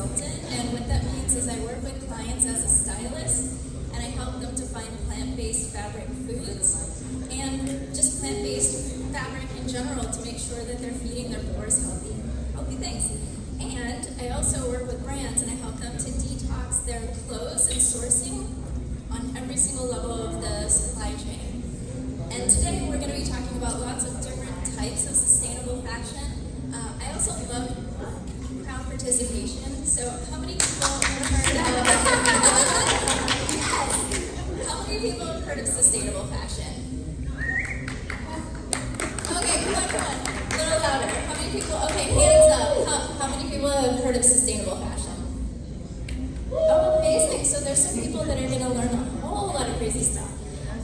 consultant, and what that means is I work with clients as a stylist, and I help them to find plant-based fabric foods, and just plant-based fabric in general to make sure that they're feeding their pores healthy things. And I also work with brands, and I help them to detox their clothes and sourcing on every single level of the supply chain. And today we're going to be talking about lots of different types of sustainable fashion. I also love crowd participation. So how many people have heard of yes! How many people have heard of sustainable fashion? Okay, come on. A little louder. How many people? Okay, hands up. How many people have heard of sustainable fashion? Oh, amazing. So there's some people that are going to learn a whole lot of crazy stuff.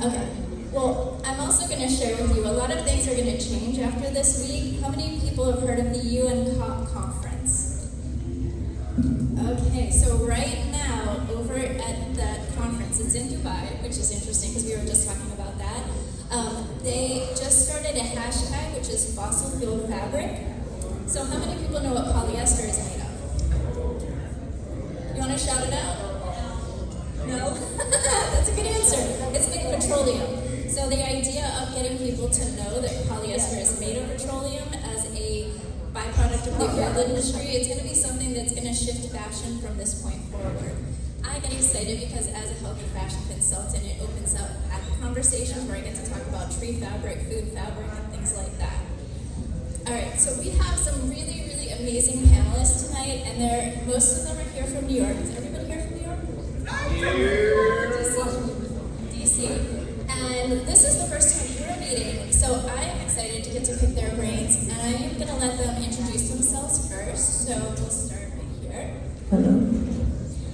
Okay. Well, I'm also going to share with you a lot of things are going to change after this week. How many people have heard of the UN COP conference? Okay, so right now, over at that conference, it's in Dubai, which is interesting because we were just talking about that. They just started a hashtag, which is fossil fuel fabric. So how many people know what polyester is made of? You want to shout it out? No? That's a good answer. It's made of petroleum. So the idea of getting people to know that polyester is made of petroleum as a byproduct of the oil industry, it's going to be something that's going to shift fashion from this point forward. I get excited because as a healthy fashion consultant, it opens up conversations where I get to talk about tree fabric, food fabric, and things like that. All right, so we have some really, really amazing panelists tonight, and most of them are here from New York. Is everybody here from New York? DC. And this is the first time we're meeting, so I am excited to get to pick their brains, and I am going to let them introduce themselves first. So we'll start right here. Hello.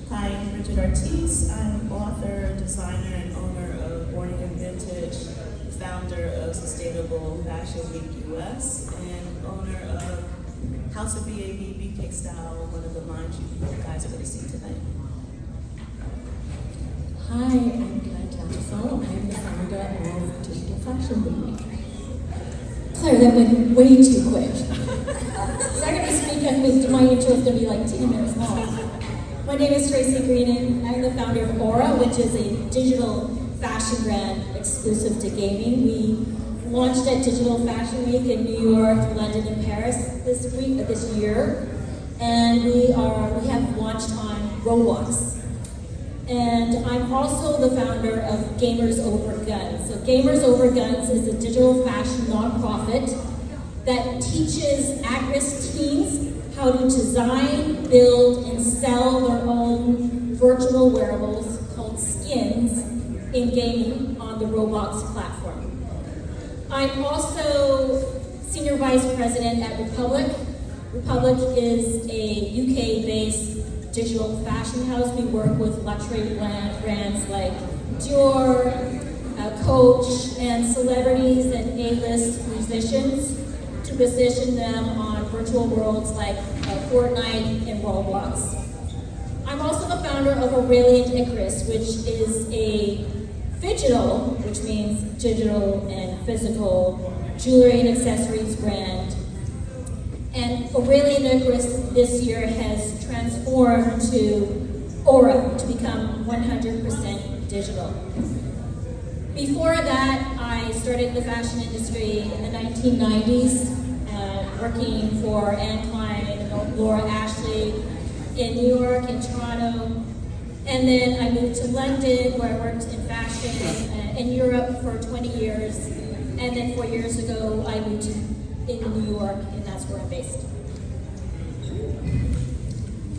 Hi, I'm Bridgett Artise. I'm author, designer, and owner of Born Again Vintage, founder of Sustainable Fashion Week US, and owner of House of BAB, Beefcake Style, one of the lines you guys are going to see tonight. Hi, I'm Tattersall. I'm the founder of Digital Fashion Week. Claire, that went way too quick. So I'm going to be speaking with my intro is going to be like 10 minutes long. My name is Tracy Greenan. I'm the founder of A.U.R.A, which is a digital fashion brand exclusive to gaming. We launched at Digital Fashion Week in New York, London, and Paris this year, and we have launched on Roblox. And I'm also the founder of Gamers Over Guns. So Gamers Over Guns is a digital fashion nonprofit that teaches at-risk teens how to design, build, and sell their own virtual wearables called skins in gaming on the Roblox platform. I'm also Senior Vice President at Republiqe. Republiqe is a UK-based digital fashion house. We work with luxury brands like A.U.R.A, Coach, and celebrities and A-list musicians to position them on virtual worlds like Fortnite and Roblox. I'm also the founder of A.U.R.A and Icarus, which is a phygital, which means digital and physical, jewelry and accessories brand. And A.U.R.A and Icarus this year has transformed to A.U.R.A to become 100% digital. Before that, I started in the fashion industry in the 1990s, working for Anne Klein and Laura Ashley in New York and Toronto. And then I moved to London, where I worked in fashion in Europe for 20 years. And then 4 years ago, I moved in New York, and that's where I'm based.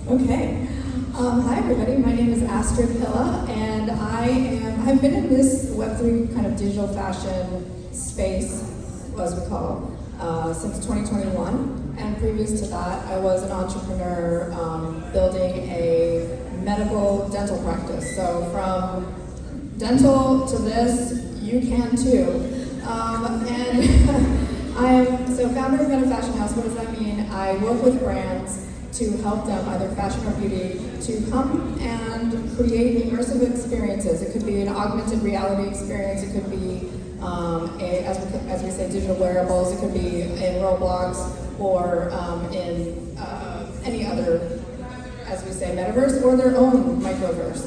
Okay. Hi everybody, my name is Astrid Pilla, and I've been in this Web3 kind of digital fashion space, as we call it, since 2021. And previous to that, I was an entrepreneur building a medical dental practice. So from dental to this, you can too. And I'm founder of Meta Fashion House. What does that mean? I work with brands to help them, either fashion or beauty, to come and create immersive experiences. It could be an augmented reality experience. It could be, as we say, digital wearables. It could be in Roblox or in any other, as we say, metaverse or their own microverse.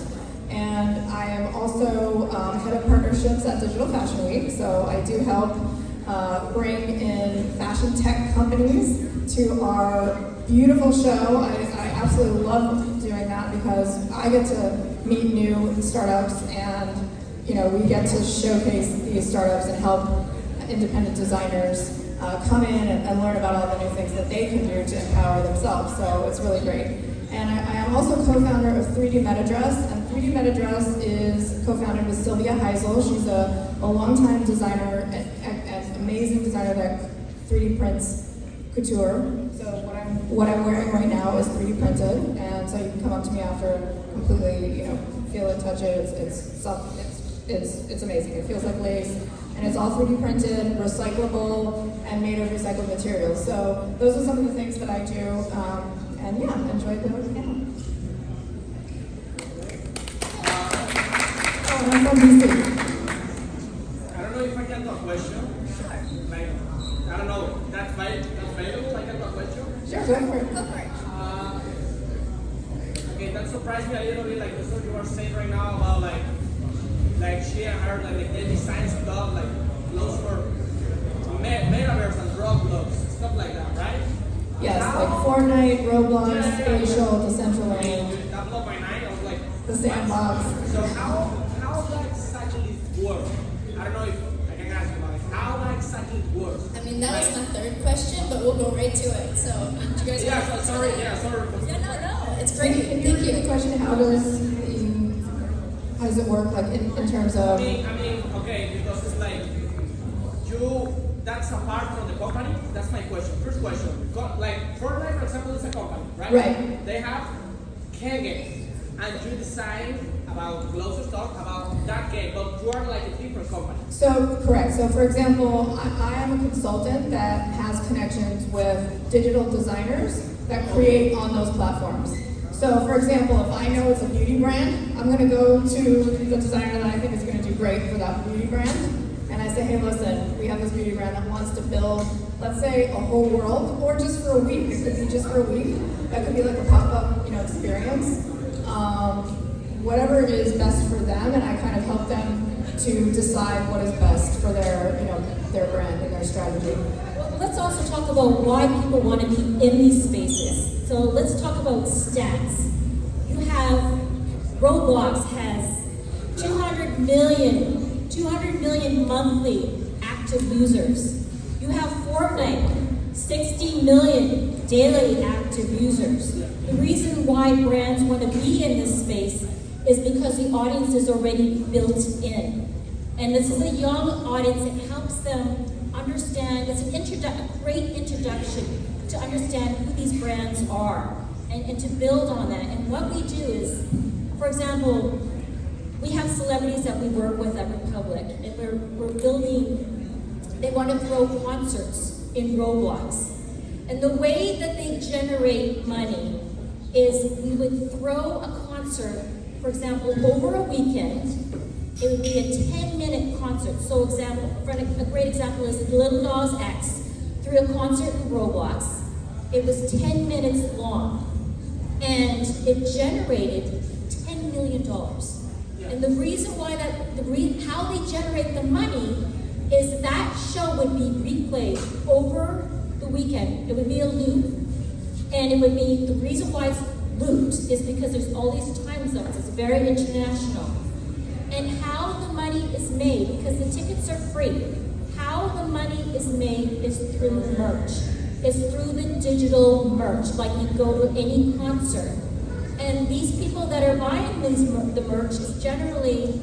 And I am also head of partnerships at Digital Fashion Week, so I do help bring in fashion tech companies to our beautiful show. I absolutely love doing that because I get to meet new startups, and we get to showcase these startups and help independent designers come in and learn about all the new things that they can do to empower themselves. So it's really great. And I am also co-founder of 3D Metadress, and 3D Metadress is co-founded with Sylvia Heisel. She's a longtime designer, an amazing designer that 3D prints couture. So what I'm wearing right now is 3D printed, and so you can come up to me after, completely, feel it, touch it. It's amazing. It feels like lace, and it's all 3D printed, recyclable, and made of recycled materials. So those are some of the things that I do. And yeah, enjoy the panel. Oh, I'm from DC. I don't know if I can do a question. Sure. Like, I don't know, that's valuable, I can do a question. Sure, go for it. Go for it. Okay, that surprised me a little bit, like the stuff you were saying right now about like she and her, like they design stuff, like clothes for metaverse and Roblox, stuff like that, right? Yes, like Fortnite, Roblox, Spatial, Decentraland, That blew my mind. I was like, the Sandbox. so how that exactly works? I don't know if I can ask you about it. How that exactly works? I mean, that was my third question, but we'll go right to it. So, do you guys Yeah, want to sorry. No, it's great. Can you repeat the question? How does it work? Like in terms of? I mean, okay, because it's like that's apart from the company. That's my question. First question. Like Fortnite, for example, is a company, right? Right. They have K games, and you design about closer stuff about that game, but you are like a different company. So, correct. So, for example, I am a consultant that has connections with digital designers that create on those platforms. So, for example, if I know it's a beauty brand, I'm going to go to the designer that I think is going to do great for that beauty brand. And I say, hey, listen, we have this beauty brand that wants to build, let's say, a whole world, or just for a week. It could be just for a week. That could be like a pop-up, experience. Whatever is best for them, and I kind of help them to decide what is best for their brand and their strategy. Well, let's also talk about why people want to be in these spaces. So let's talk about stats. You have, Roblox has 200 million monthly active users. You have Fortnite, 60 million daily active users. The reason why brands want to be in this space is because the audience is already built in. And this is a young audience. It helps them understand, it's a great introduction to understand who these brands are and to build on that. And what we do is, for example, we have celebrities that we work with at Republiqe, and we're building, they want to throw concerts in Roblox. And the way that they generate money is we would throw a concert, for example, over a weekend. It would be a 10-minute concert. So a great example is Lil Nas X threw a concert in Roblox. It was 10 minutes long, and it generated $10 million. And the reason why how they generate the money is that show would be replayed over the weekend. It would be a loop, and it would be, the reason why it's looped is because there's all these time zones. It's very international. And how the money is made, because the tickets are free, how the money is made is through merch. It's through the digital merch, like you go to any concert. And these people that are buying the merch is generally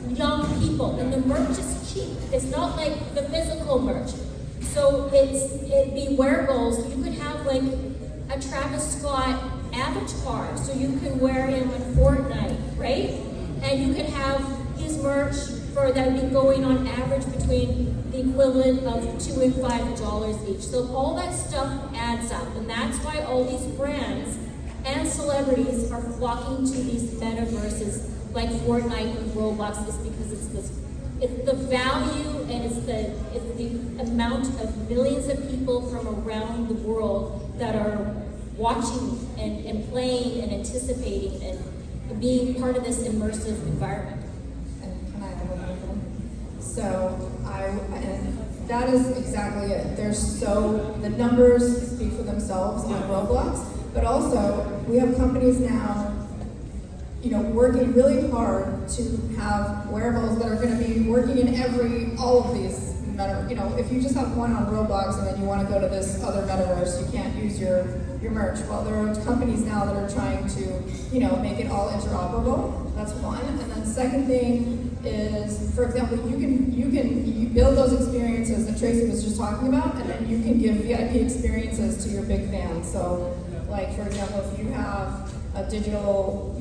young people, and the merch is cheap. It's not like the physical merch. So it'd be wearables. You could have like a Travis Scott avatar, so you can wear him in Fortnite, right? And you could have his merch that would be going on average between the equivalent of $2 and $5 each. So all that stuff adds up, and that's why all these brands and celebrities are flocking to these metaverses like Fortnite and Roblox, is because it's the value, and it's the amount of millions of people from around the world that are watching and playing and anticipating and being part of this immersive environment. And can I have another one? So and that is exactly it. The numbers speak for themselves on Roblox, but also we have companies now, working really hard to have wearables that are going to be working in all of these. If you just have one on Roblox and then you want to go to this other metaverse, you can't use your merch. Well, there are companies now that are trying to, make it all interoperable. That's one. And then second thing is, for example, you build those experiences that Tracy was just talking about, and then you can give VIP experiences to your big fans. So, like, for example, if you have a digital,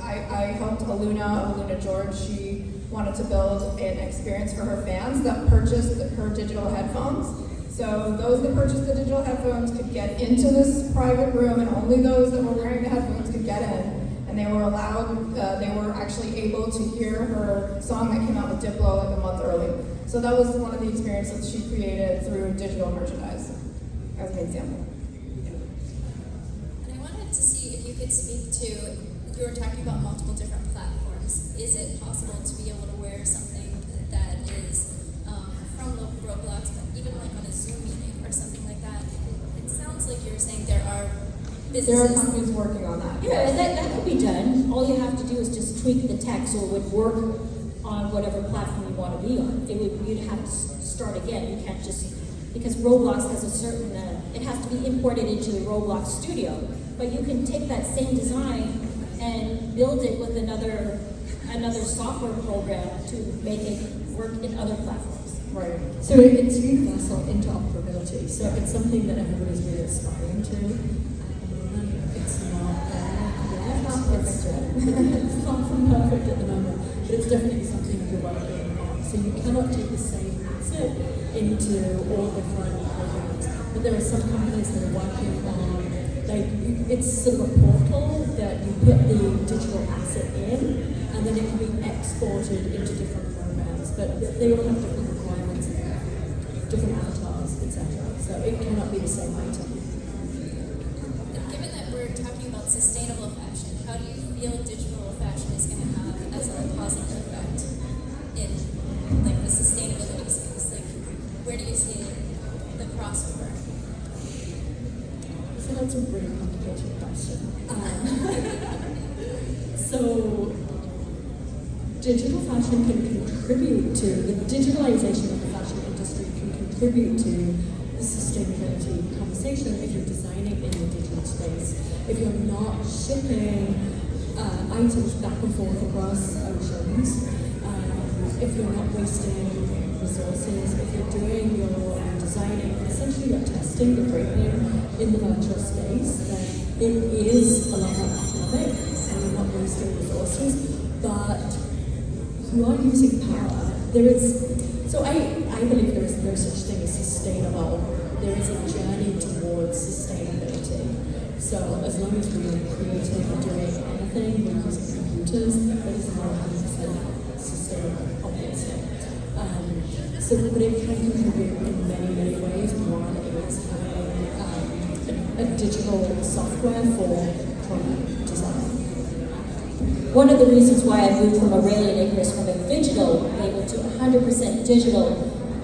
I helped Aluna George, she wanted to build an experience for her fans that purchased her digital headphones. So those that purchased the digital headphones could get into this private room, and only those that were wearing the headphones could get in. And they were actually able to hear her song that came out with Diplo like a month early. So that was one of the experiences she created through digital merchandise, as an example. And I wanted to see if you could speak to, you were talking about multiple different platforms. Is it possible to be able to wear something that is from Roblox, but even like on a Zoom meeting or something like that? It sounds like you're saying there are businesses. There are companies working on that. Yeah, and that could be done. All you have to do is just tweak the tech so it would work on whatever platform you want to be on. You'd have to start again. You can't just, because Roblox has a certain, it has to be imported into the Roblox studio. But you can take that same design and build it with another software program to make it work in other platforms. Right. So it's universal interoperability. So it's something that everybody's really aspiring to. It's not there yet. It's not perfect yet. It's far from perfect at the moment, but it's definitely something you're working on. So you cannot take the same asset into all different programs. But there are some companies that are working on, it's sort of a portal that you put the digital asset in, and then it can be exported into different programs. But they all have different requirements, different avatars, etc. So it cannot be the same item. And given that we're talking about sustainable fashion, how do you feel digital fashion is going to have as a positive effect in like the sustainability space? Like, where do you see the crossover? So that's a really complicated question. So digital fashion can contribute to, the digitalization of the fashion industry can contribute to the sustainability conversation if you're designing in the digital space. If you're not shipping items back and forth across oceans, if you're not wasting resources, if you're doing your designing, essentially you're testing the draping in the virtual space, then it is a lot more economic and you're not wasting resources, but you are using power. So I believe there is no such thing as sustainable. There is a journey towards sustainability. So as long as we are creating or doing anything, we're using computers, that is not 100% sustainable, obviously. But it can contribute in many, many ways. One is having a digital software for product design. One of the reasons why I moved from Aurelia Acres from a digital label to 100% digital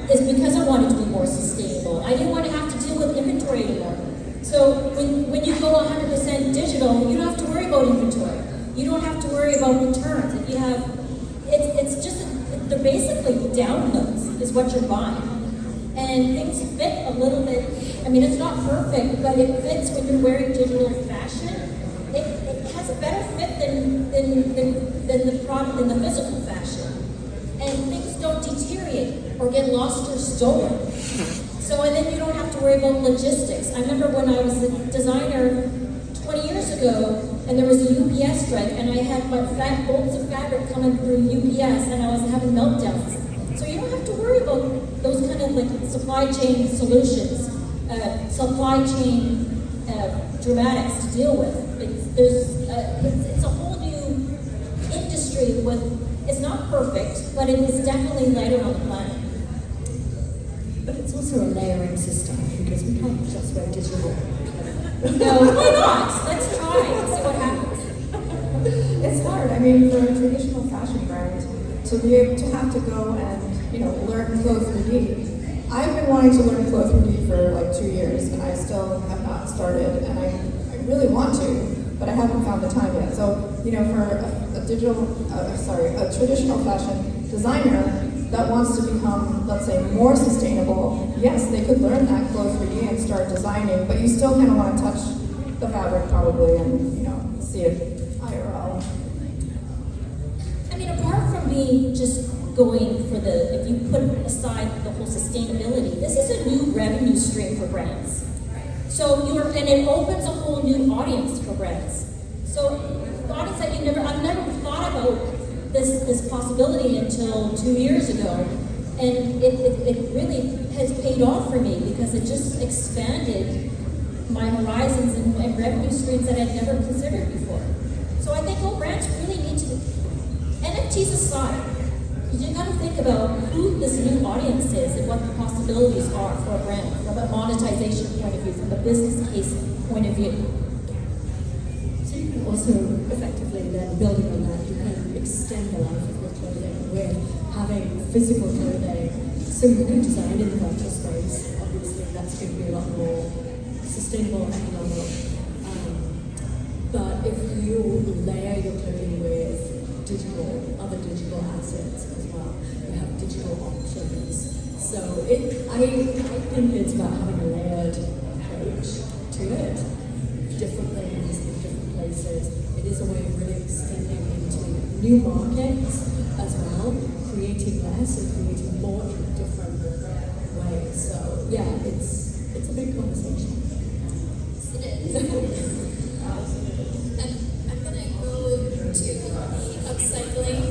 is because I wanted to be more sustainable. I didn't want to have to deal with inventory anymore. So when you go 100% digital, you don't have to worry about inventory. You don't have to worry about returns. If you have, they're basically downloads is what you're buying. And things fit a little bit, it's not perfect, but it fits when you're wearing digital fashion. It has a better fit than the product in the physical fashion. And things don't deteriorate or get lost or stolen. And then you don't have to worry about logistics. I remember when I was a designer 20 years ago, and there was a UPS strike, and I had my bolts of fabric coming through UPS, and I was having meltdowns. So you don't have to worry about those kind of like supply chain solutions, supply chain dramatics to deal with. It's a whole new industry it's not perfect, but it is definitely lighter on the planet. But it's also a layering system because we can't just wear digital No, why not? Let's try and see what happens. It's hard. I mean, for a traditional fashion brand to be able to have to go and, learn clothes 3D. I've been wanting to learn clothes 3D for like 2 years, and I still have not started, and I really want to, but I haven't found the time yet. So, for a traditional fashion designer that wants to become, let's say, more sustainable, yes, they could learn that clothes 3D and start designing, but you still kind of want to touch the fabric probably and, see it IRL. I mean, apart from being just going for if you put aside the whole sustainability, this is a new revenue stream for brands. So and it opens a whole new audience for brands. So audience that I've never thought about this possibility until 2 years ago. And it really has paid off for me because it just expanded my horizons and revenue streams that I'd never considered before. So I think all brands really need to, NFTs aside, you got to think about who this new audience is and what the possibilities are for a brand from a monetization point of view, from a business case point of view. So you can also effectively then, building on that, you can extend the life of your clothing with having physical clothing. So you can design in the virtual space. Obviously, that's going to be a lot more sustainable and economic. But if you layer your clothing with other digital assets as well, you have digital options. So I think it's about having a layered approach to it. Different things in different places. It is a way of really extending into new markets as well, creating less and creating more in different ways. So yeah, it's a big conversation. It is. I'm going to go to the upcycling.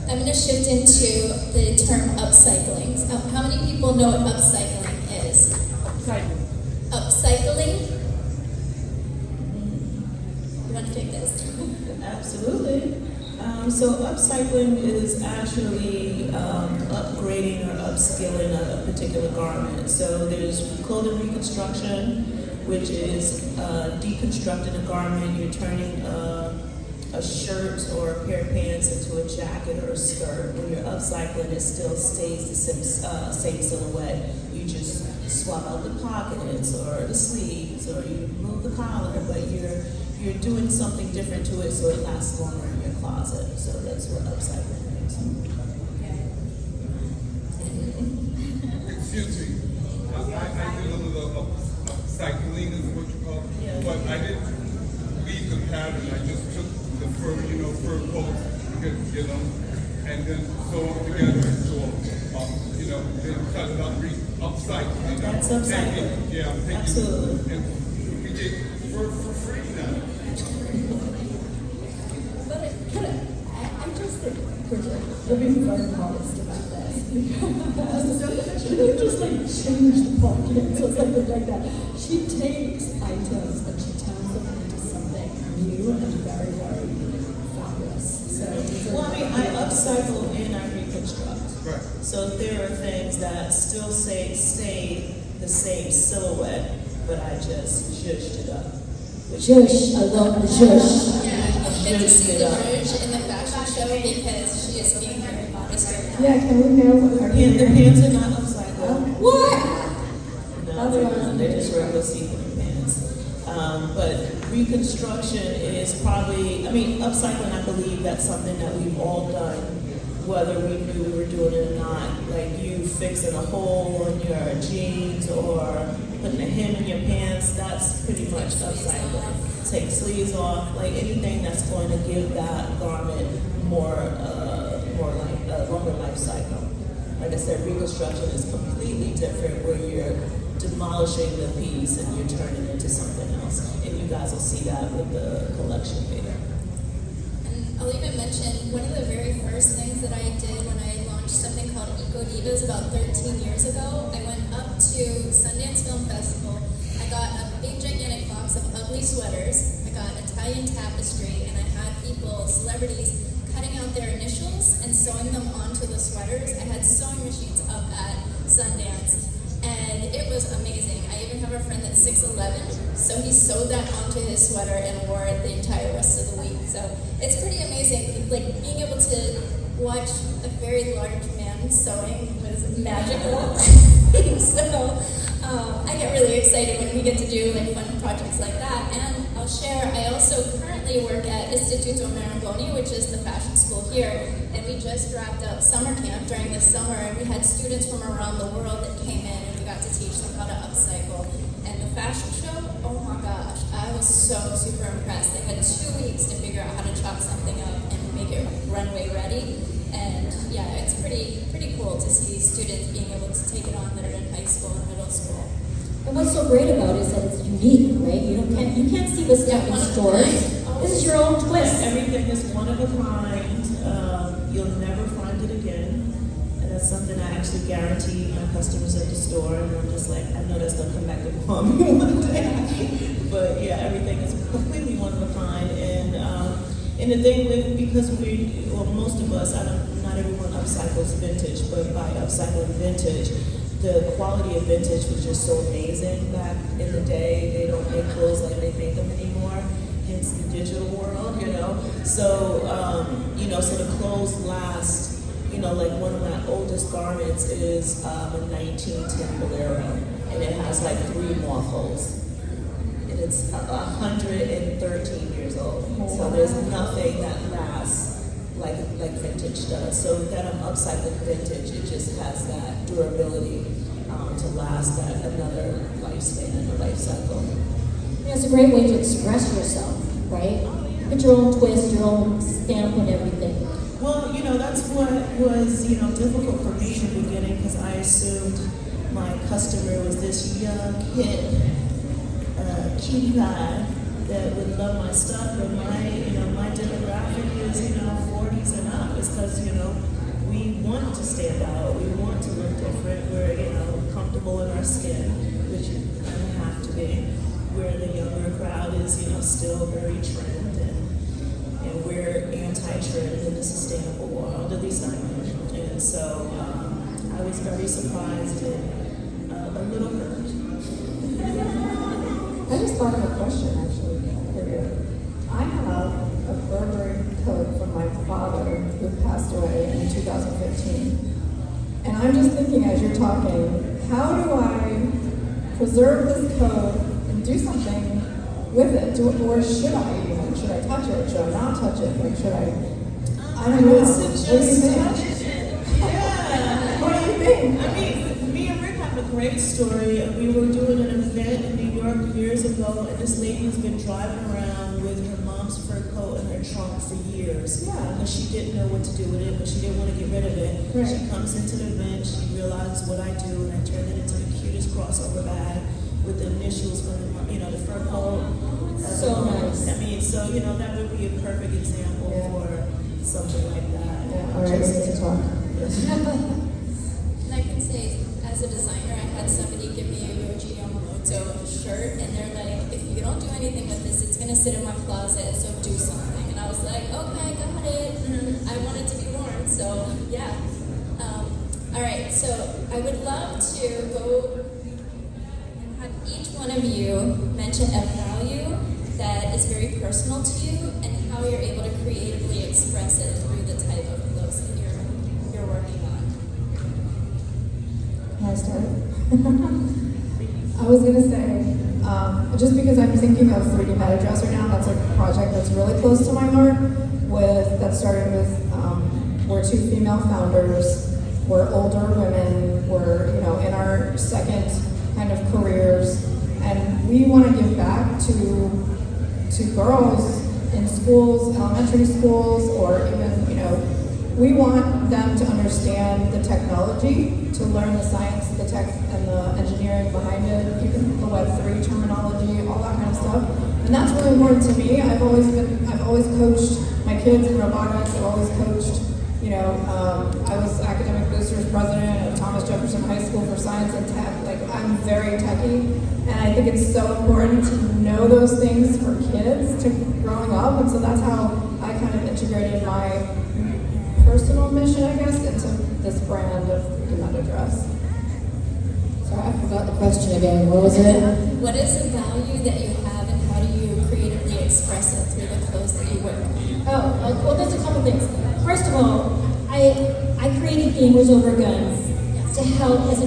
I'm going to shift into the term upcycling. How many people know what upcycling is? Upcycling? You want to take this? Absolutely. So upcycling is actually upgrading or upskilling a particular garment. So there's clothing reconstruction, which is deconstructing a garment. You're turning a shirt or a pair of pants into a jacket or a skirt. When you're upcycling, it still stays the same silhouette. You just swap out the pockets or the sleeves, or you move the collar, but you're doing something different to it so it lasts longer in your closet. So that's what upcycling means. Excuse me. I did a little upcycling is what you call it. Yeah. But I didn't leave the pattern. I just took the fur coats, and then sew them together and then talk about upcycling. That's upcycling. Taking, absolutely. And we get fur for free now. I just think, Bridgett, you're being very modest about this. She didn't just change the pockets or something like that. She takes items and she turns them into something new and very, very fabulous. I upcycle and I reconstruct. Right. So there are things that still stay the same silhouette, but I just zhuzhed it up. Zhush, I love the zhush. Yeah, you'll get to see the merge in the fashion show because she is being very modest right now. Yeah, can we know what her The pants are not upcycled. What? No, they're just regular see-through pants. But reconstruction is probably, upcycling, I believe that's something that we've all done, whether we knew we were doing it or not. Like you fixing a hole in your jeans or putting a hem in your pants, that's pretty much upcycling. Take sleeves off, like anything that's going to give that garment longer life cycle. Like I said, reconstruction is completely different where you're demolishing the piece and you're turning it into something else. And you guys will see that with the collection later. And I'll even mention one of the very first things that I did when I launched something called Eco Divas about 13 years ago. I went up to Sundance Film Festival. I got a big gigantic box of ugly sweaters. I got Italian tapestry, and I had people, celebrities, cutting out their initials and sewing them onto the sweaters. I had sewing machines up at Sundance. and it was amazing. I even have a friend that's 6'11", so he sewed that onto his sweater and wore it the entire rest of the week. So it's pretty amazing. Like, being able to watch a very large man sewing was magical. So I get really excited when we get to do like fun projects like that. And I'll share, I also currently work at Istituto Marangoni, which is the fashion school here. And we just wrapped up summer camp during the summer, and we had students from around the world that came in, and we got to teach them how to upcycle. And the fashion show, oh my gosh, I was so super impressed. They had 2 weeks to figure out how to chop something up and make it runway ready. And yeah, it's pretty cool to see students being able to take it on that are in high school and middle school. And what's so great about it is that it's unique, right? You can't see this stuff in stores. This is your own twist. Everything is one of a kind. You'll never find it again. And that's something I actually guarantee my customers at the store. And I'm just like, I know that's going to come back to haunt me one day. But yeah, everything is completely one of a kind. And the thing with, because most of us, not everyone upcycles vintage, but by upcycling vintage, the quality of vintage was just so amazing back in the day. They don't make clothes like they make them anymore, hence the digital world, you know. So, so the clothes last, like one of my oldest garments is a 1910 Bolero, and it has like 3 moth holes. And it's 113 years old. So there's nothing that lasts like vintage does. So that I'm upcycling vintage, it just has that durability to last that another lifespan, a life cycle. It's a great way to express yourself, right? Put your own twist, your own stamp on everything. Well, that's what was, difficult for me in the beginning, because I assumed my customer was this young kid, cutie pie that would love my stuff, but my demographic is, 40s and up. It's because, we want to stand out, we want to look different, we're, comfortable in our skin, which you kind of have to be, where the younger crowd is, still very trend, and we're anti-trend in the sustainable world, at least I am. And so I was very surprised and a little hurt. I just thought of a question, actually, for you. I have a Burberry coat from my father who passed away in 2015. And I'm just thinking as you're talking, how do I preserve this coat and do something with it? Or should I even? Should I touch it? Should I not touch it? Like, should I don't know. What do you think? Yeah. What do you think? I mean, me and Rick have a great story. We were doing an event in New York years ago, and this lady's been driving around with her mom's fur coat in her trunk for years. Yeah. And she didn't know what to do with it, but she didn't want to get rid of it. Right. She comes into the event, she realizes what I do, and I turn it into the cutest crossover bag with the initials from the fur coat. So nice. I mean, so that would be a perfect example for something like that. Yeah, all right, we need to talk. And I can say, as a designer, I had somebody give me a Yohji Yamamoto shirt, and they're like, if you don't do anything with this, it's going to sit in my closet, so do something. And I was like, okay, got it. I want it to be worn, so yeah. All right, so I would love to go and have each one of you mention a value that is very personal to you and how you're able to creatively express it through the type of clothes that you're working on. Can I start? I was going to say, just because I'm thinking of 3D Meta Dresser now, that's a project that's really close to my heart. That started with, we're 2 female founders, we're older women, we're in our second kind of careers, and we want to give back to girls in schools, elementary schools, or even we want them to understand the technology, to learn the science, the tech, and the engineering behind it, even the Web3 terminology, all that kind of stuff. And that's really important to me. I've always coached my kids in robotics. I've always coached, I was academic boosters president of Thomas Jefferson High School for Science and Tech. Like, I'm very techie, and I think it's so important to know those things for kids to growing up. And so that's how I kind of integrated my personal mission, I guess, into this brand of 3D Meta Dress. So Sorry, I forgot the question again. What was it? What is the value that you have, and how do you creatively express it through the clothes that you wear? Well, there's a couple things. First of all, I created Gamers Over Guns to help to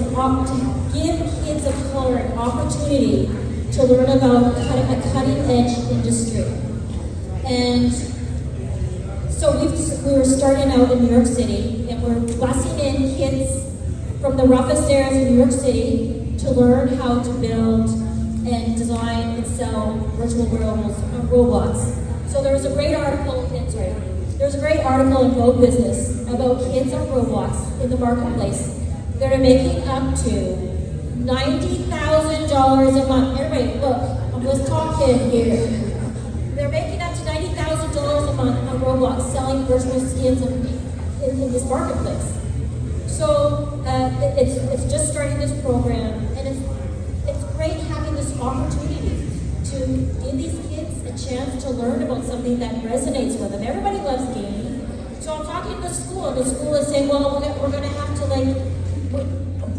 give kids of color an opportunity to learn about a cutting-edge industry. And so we were starting out in New York City, and we're busing in kids from the roughest areas of New York City to learn how to build and design and sell virtual robots. So there was a great article in Vogue Business about kids on robots in the marketplace that are making up to $90,000 a month. Everybody, look, I'm just talking here. They're making up to $90,000 a month on Roblox selling virtual skins in this marketplace. So it's just starting this program, and it's great having this opportunity to give these kids a chance to learn about something that resonates with them. Everybody loves gaming. So I'm talking to the school, and the school is saying, well, we're going to have to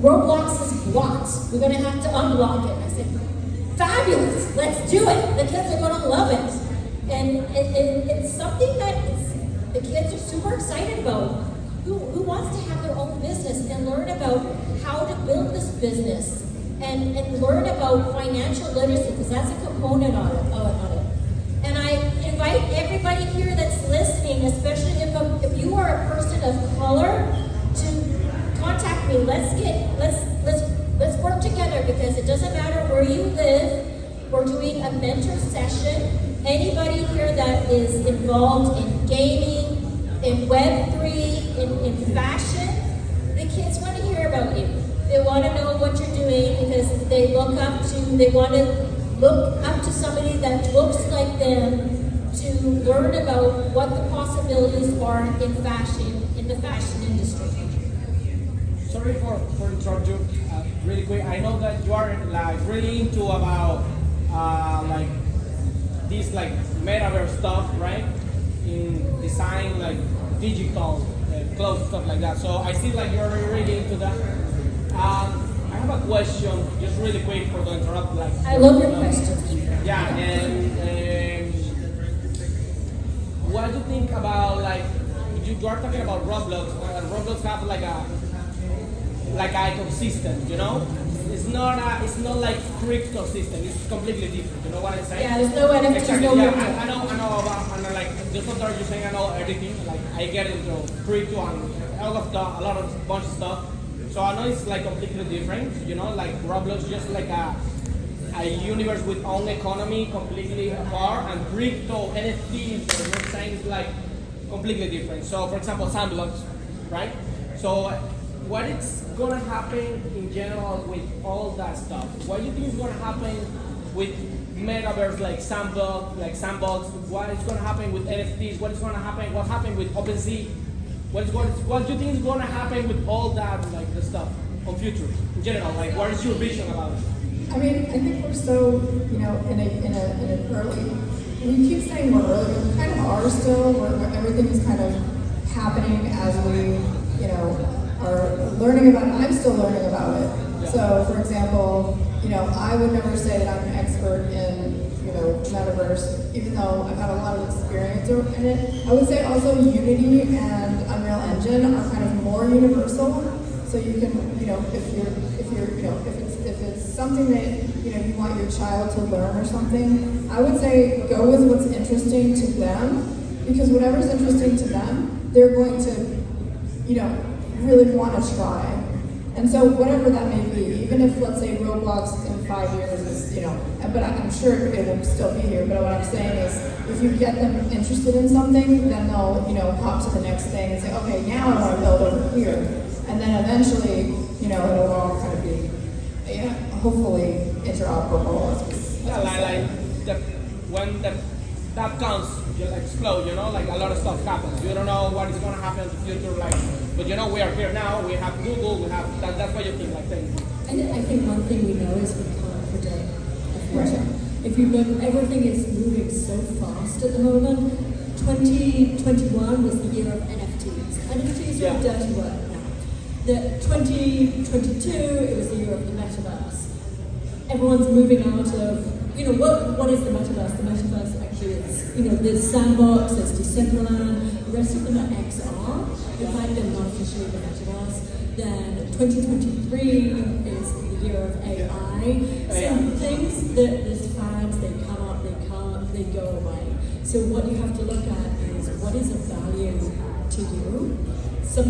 Roblox is blocked. We're going to have to unblock it. And I said, fabulous, let's do it. The kids are going to love it. And it's something that the kids are super excited about. Who wants to have their own business and learn about how to build this business and learn about financial literacy, because that's a component of it. And I invite everybody here that's listening, especially if you are a person of color, to contact me. Let's work together, because it doesn't matter where you live. We're doing a mentor session. Anybody here that is involved in gaming, in Web3, in fashion, the kids want to hear about you. They want to know what you're doing, because they want to look up to somebody that looks like them to learn about what the possibilities are in fashion, in the fashion industry. Sorry for interrupting you really quick. I know that you are really into about this metaverse stuff, right? In design, digital clothes, stuff like that. So I see you're really into that. I have a question, just really quick for the interrupt. I love your questions. Yeah, and what do you think about you are talking about Roblox? Roblox have an ecosystem, you know? It's not like crypto system. It's completely different. You know what I'm saying? Yeah, there's no NFTs, exactly. no Yeah, crypto. I know about, and just what you're saying. I know everything. I get into crypto and a lot of bunch of stuff. So I know it's completely different. You know, Roblox just a universe with own economy, completely apart, and crypto NFTs. What you're saying is completely different. So for example, sandbox, right? So what is gonna happen in general with all that stuff? What do you think is gonna happen with metaverse, sandbox? What is gonna happen with NFTs? What happened with OpenSea? What do you think is gonna happen with all that, the stuff on future in general? What is your vision about it? I mean, I think we're so, in an early, we keep saying we're early, but we kind of are still, where everything is kind of happening as we, are learning about it. I'm still learning about it. Yeah. So, for example, I would never say that I'm an expert in, metaverse, even though I've had a lot of experience in it. I would say also Unity and Unreal Engine are kind of more universal. So you can, if it's something that, you want your child to learn or something, I would say go with what's interesting to them, because whatever's interesting to them, they're going to, really want to try. And so whatever that may be, even if, let's say, Roblox in 5 years is, but I'm sure it will still be here, but what I'm saying is, if you get them interested in something, then they'll, hop to the next thing and say, okay, now I want to build over here. And then eventually, it'll all kind of be, hopefully interoperable. When that comes, you'll explode, a lot of stuff happens. You don't know what is going to happen in the future, but we are here now, we have Google, that's what you think, things. And I think one thing we know is we can't predict the future. If you look, everything is moving so fast at the moment. 2021 was the year of NFTs. NFTs are a dirty word now. that 2022, it was the year of the metaverse. Everyone's moving out of, what is the metaverse? The metaverse actually is, there's Sandbox, there's Decentraland, the rest of them are XR. In fact, they're not officially the metaverse. Then 2023 is the year of AI. Some things that there's fads, they come up, they go away. So what you have to look at is what is of value to you? So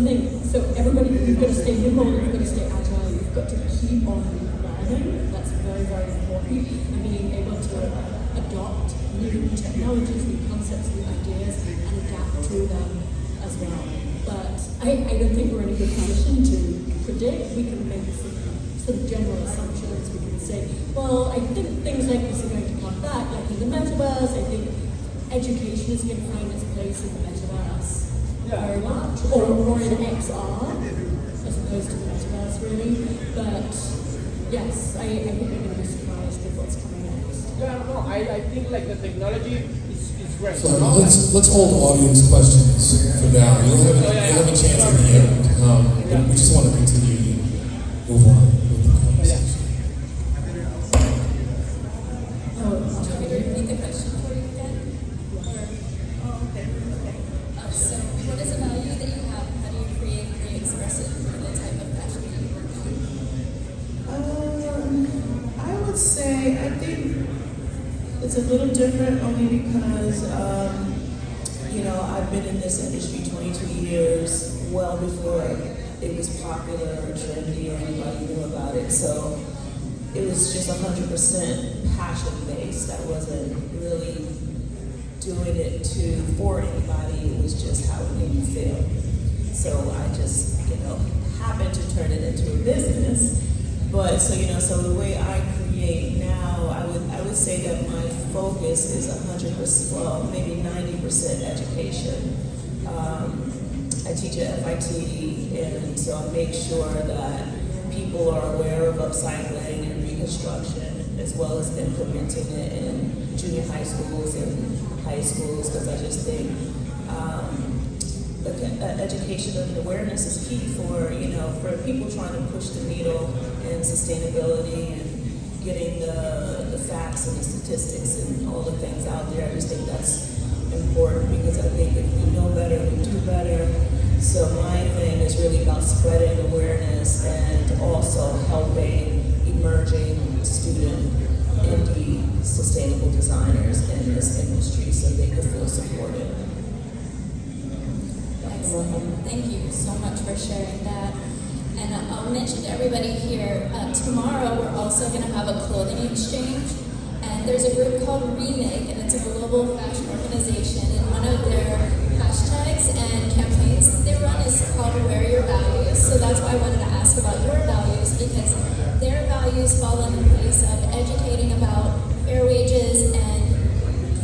everybody, you've got to stay nimble, you've got to stay agile, you've got to keep on learning. That's very, very important. And being able to adopt new technologies, new concepts, new ideas, and adapt to them as well. But I don't think we're in a good position to predict. We can make some general assumptions. We can say, well, I think things like this are going to come back, like in the metaverse. I think education is going to find its place in the metaverse very much, or in XR, as opposed to the metaverse, really. But yes, I think we're going to be surprised with what's coming next. Yeah, no, I think like the technology is great. So let's hold audience questions for now. You'll have a chance at the end. But we just want to continue to move on with the conversation. Do you want me to repeat the question for you again? Okay. So what is the value that you have? How do you create the expressive for the type of fashion that you work on? I would say, I think it's a little different only because, I've been in this industry 22 years, well before it was popular or trendy or anybody knew about it. So it was just 100% passion-based. I wasn't really doing it for anybody. It was just how it made me feel. So I just, happened to turn it into a business. But so the way I create now, I would say that my focus is 100%, well, maybe 90% education. I teach at FIT, and so I make sure that people are aware of upcycling and reconstruction, as well as implementing it in junior high schools and high schools, because I just think education and awareness is key for people trying to push the needle in sustainability and getting the facts and the statistics and all the things out there. I just think that's important, because I think if we know better, we do better. So my thing is really about spreading awareness and also helping emerging student indie sustainable designers in this industry so they can feel supported. Excellent. Thank you so much for sharing that. And I'll mention to everybody here, tomorrow we're also going to have a clothing exchange. And there's a group called Remake, and it's a global fashion organization. And one of their hashtags and campaigns that they run is called Wear Your Values. So that's why I wanted to ask about your values, because their values fall in the place of educating about fair wages and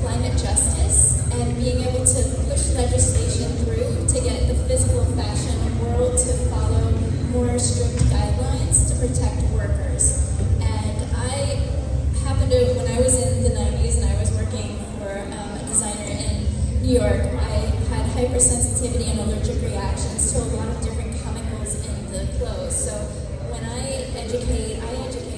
climate justice, and being able to push legislation through to get the physical fashion world to follow more strict guidelines to protect workers. And I happened to, when I was in the 90s and I was working for a designer in New York, I had hypersensitivity and allergic reactions to a lot of different chemicals in the clothes. So when I educate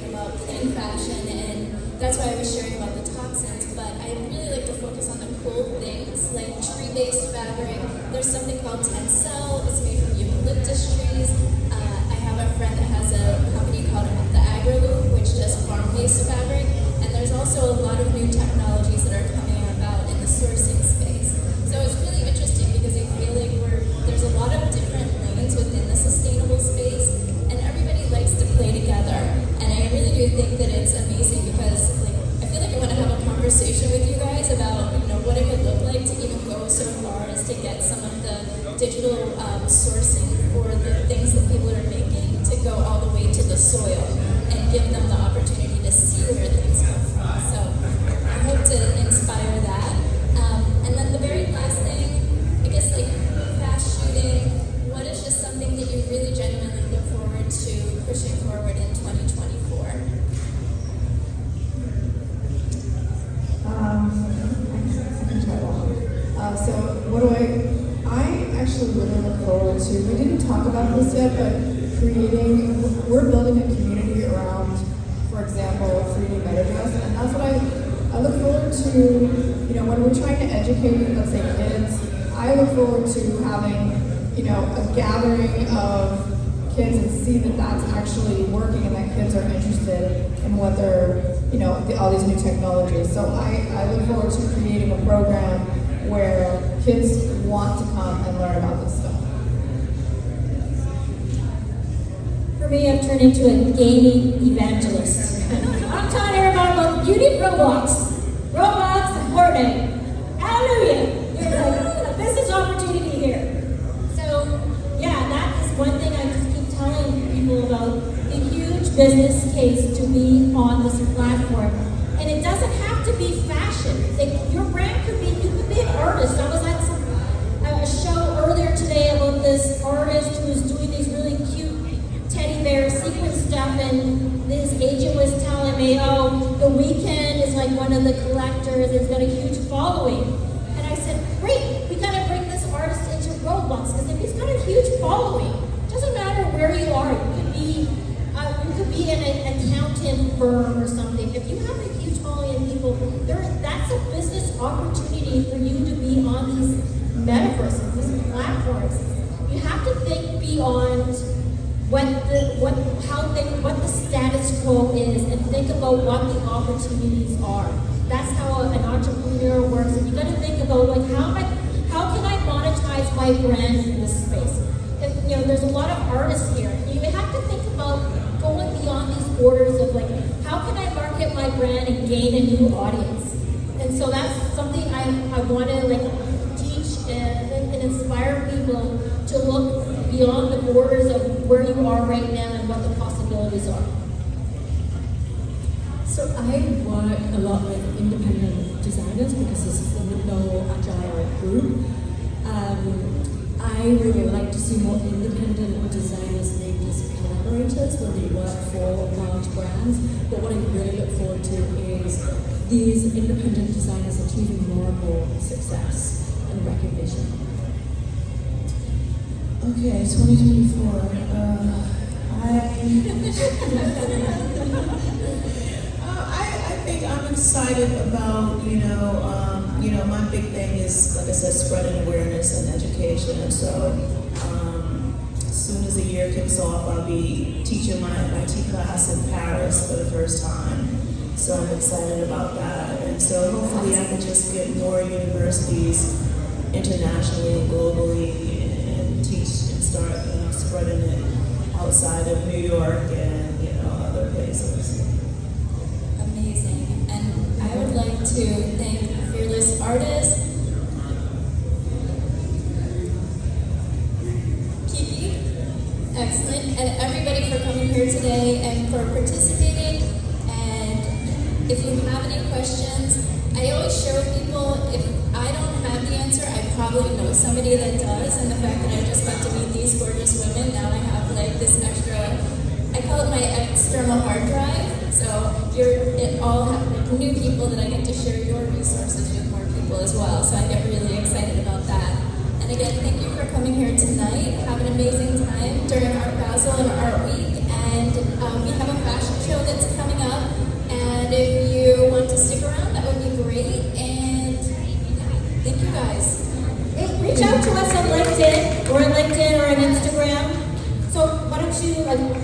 about clean fashion, and that's why I was sharing about the toxins, but I really like to focus on the cool things, like tree-based fabric. There's something called Tattersall. It's made from eucalyptus trees. I have a friend that has a company called the A.U.R.A, which does farm-based fabric. And there's also a lot of new technologies that are coming about in the sourcing space. So it's really interesting because I feel like there's a lot of different lanes within the sustainable space, and everybody likes to play together. And I really do think that it's amazing because I feel like I want to have a conversation with you guys about what it would look like to even go so far as to get some of the digital sourcing for the things that people are making to go all the way to the soil and give them the opportunity to see where things come from. So I hope to inspire that. And then the very last thing, I guess fast shooting, what is just something that you really genuinely look forward to pushing forward in 2024? I can try that. So what do I actually really look forward to, we didn't talk about this yet, but educating, let's say, kids, I look forward to having, a gathering of kids and see that that's actually working and that kids are interested in what they're, all these new technologies. So I look forward to creating a program where kids want to come and learn about this stuff. For me, I've turned into a gaming evangelist. I'm telling everybody about the beauty of Roblox and Fortnite. Hallelujah! There's a business opportunity here. So, yeah, that is one thing I just keep telling people about, the huge business case to be on this platform. And it doesn't have to be fashion. Your brand could be, you could be an artist. I was at a show earlier today about this artist who's doing these really cute teddy bear sequin stuff, and this agent was telling me, The Weeknd is like one of the collectors, it's got a huge following. And I said, great, we gotta bring this artist into Roblox, because if he's got a huge following, it doesn't matter where you are. You could be in an accountant firm or something. If you have a huge following of people, that's a business opportunity for you to be on these metaverses, these platforms. You have to think beyond what the status quo is, and think about what the opportunities are. That's how an entrepreneur works. And you got to think about how can I monetize my brand in this space? There's a lot of artists here. You have to think about going beyond these borders of how can I market my brand and gain a new audience? And so that's something I want to teach and inspire people to look beyond the borders of where you are right now and what the possibilities are. So I work a lot with independent designers because this is the no agile group. I really like to see more independent designers named as collaborators when they work for large brands. But what I really look forward to is these independent designers achieving more and more success and recognition. Okay, 2024. I think I'm excited about, my big thing is, like I said, spreading awareness and education. And so, as soon as the year kicks off, I'll be teaching my MIT class in Paris for the first time. So I'm excited about that. And so hopefully I can just get more universities internationally and globally and teach and start, spreading it outside of New York and, other places. Amazing. And I would like to thank Fearless Artists, Kiki, excellent, and everybody for coming here today and for participating. And if you have any questions, I always share with people, if I don't have the answer, I probably know somebody that does, and the fact that I just got to meet these gorgeous women, now I have this extra, I call it my external hard drive. So it all have new people that I get to share your resources with more people as well. So I get really excited about that. And again, thank you for coming here tonight. Have an amazing time during Art Basel and Art Week. And we have a fashion show that's coming up. And if you want to stick around, that would be great. And thank you guys. Hey, reach out to us on LinkedIn or on Instagram. So why don't you,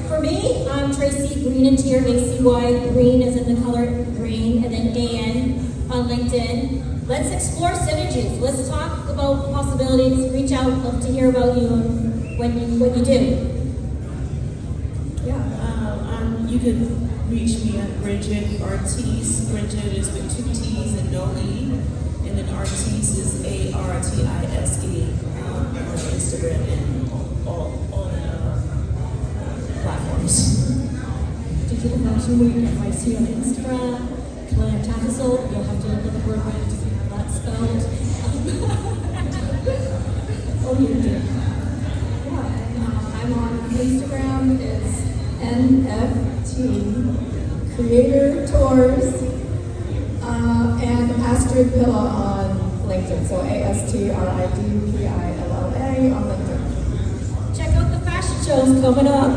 for me, I'm Tracy, Greenan, T-R-A-C-Y, green as in the color green, and then A-N on LinkedIn. Let's explore synergies. Let's talk about possibilities. Reach out. Love to hear about you and what you do. Yeah, you can reach me at Bridgett, Artise. Bridgett is with 2 T's and no E. And then Artise is A-R-T-I-S-E on Instagram and all platforms. Digital Fashion Week, if I see on Instagram, Clare Tattersall, you'll have to look at the program to see how that's spelled. Oh, you do. Yeah, I'm on Instagram. It's NFT Creator Tours and Astrid Pilla on LinkedIn. So ASTRIDPILLA on LinkedIn. Check out the fashion shows coming up.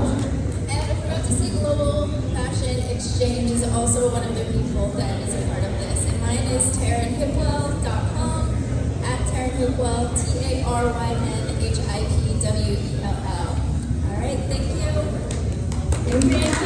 And I forgot to say Global Fashion Exchange is also one of the people that is a part of this. And mine is TarynHipwell.com. spelled TARYNHIPWELL. All right, thank you. Thank you.